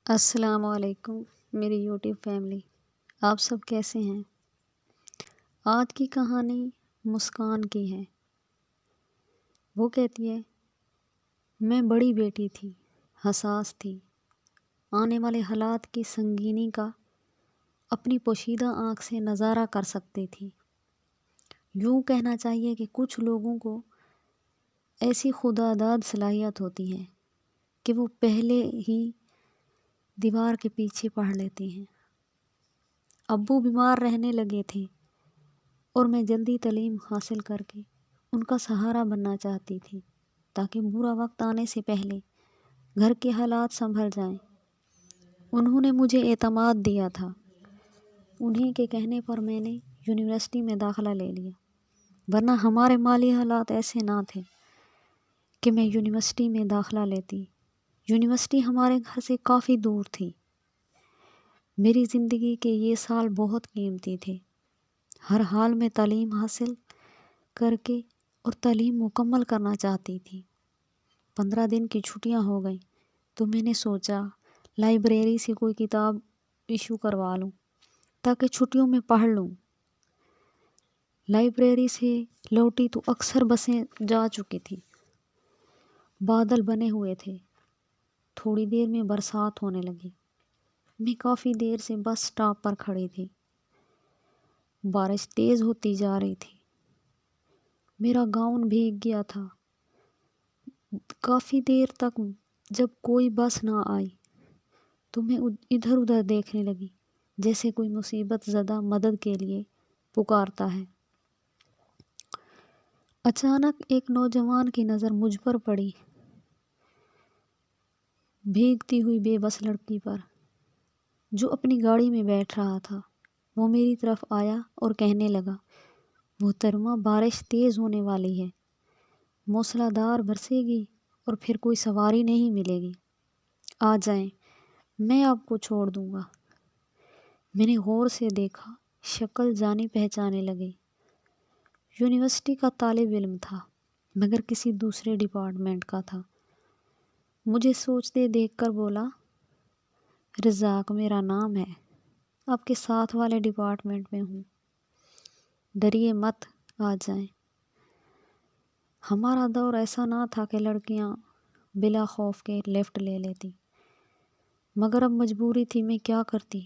السلام علیکم میری یوٹیوب فیملی، آپ سب کیسے ہیں؟ آج کی کہانی مسکان کی ہے۔ وہ کہتی ہے، میں بڑی بیٹی تھی، حساس تھی، آنے والے حالات کی سنگینی کا اپنی پوشیدہ آنکھ سے نظارہ کر سکتی تھی۔ یوں کہنا چاہیے کہ کچھ لوگوں کو ایسی خداداد صلاحیت ہوتی ہے کہ وہ پہلے ہی دیوار کے پیچھے پڑھ لیتے ہیں۔ ابو بیمار رہنے لگے تھے اور میں جلدی تعلیم حاصل کر کے ان کا سہارا بننا چاہتی تھی تاکہ برا وقت آنے سے پہلے گھر کے حالات سنبھل جائیں۔ انہوں نے مجھے اعتماد دیا تھا۔ انہی کے کہنے پر میں نے یونیورسٹی میں داخلہ لے لیا، ورنہ ہمارے مالی حالات ایسے نہ تھے کہ میں یونیورسٹی میں داخلہ لیتی۔ یونیورسٹی ہمارے گھر سے کافی دور تھی۔ میری زندگی کے یہ سال بہت قیمتی تھے۔ ہر حال میں تعلیم حاصل کر کے اور تعلیم مکمل کرنا چاہتی تھی۔ 15 دن کی چھٹیاں ہو گئیں تو میں نے سوچا لائبریری سے کوئی کتاب ایشو کروا لوں تاکہ چھٹیوں میں پڑھ لوں۔ لائبریری سے لوٹی تو اکثر بسیں جا چکی تھی۔ بادل بنے ہوئے تھے۔ تھوڑی دیر میں برسات ہونے لگی۔ میں کافی دیر سے بس سٹاپ پر کھڑی تھی۔ بارش تیز ہوتی جا رہی تھی۔ میرا گاؤن بھیگ گیا تھا۔ کافی دیر تک جب کوئی بس نہ آئی تو میں ادھر ادھر دیکھنے لگی، جیسے کوئی مصیبت زدہ مدد کے لیے پکارتا ہے۔ اچانک ایک نوجوان کی نظر مجھ پر پڑی، بھیگتی ہوئی بے بس لڑکی پر جو اپنی گاڑی میں بیٹھ رہا تھا۔ وہ میری طرف آیا اور کہنے لگا، محترمہ، بارش تیز ہونے والی ہے، موسلا دھار برسے گی اور پھر کوئی سواری نہیں ملے گی، آ جائیں، میں آپ کو چھوڑ دوں گا۔ میں نے غور سے دیکھا، شکل جانی پہچانے لگی۔ یونیورسٹی کا طالب علم تھا مگر کسی دوسرے ڈپارٹمنٹ کا تھا۔ مجھے سوچتے دیکھ کر بولا، رزاق میرا نام ہے، آپ کے ساتھ والے ڈپارٹمنٹ میں ہوں، ڈریے مت، آ جائیں۔ ہمارا دور ایسا نہ تھا کہ لڑکیاں بلا خوف کے لفٹ لے لیتی، مگر اب مجبوری تھی، میں کیا کرتی۔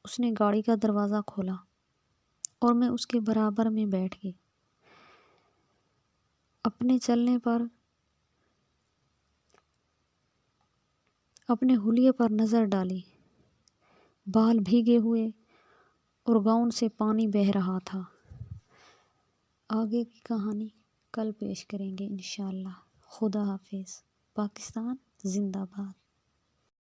اس نے گاڑی کا دروازہ کھولا اور میں اس کے برابر میں بیٹھ گئی۔ اپنے چلنے پر اپنے حلیے پر نظر ڈالی۔ بال بھیگے ہوئے اور گاؤن سے پانی بہہ رہا تھا۔ آگے کی کہانی کل پیش کریں گے انشاءاللہ۔ خدا حافظ۔ پاکستان زندہ باد۔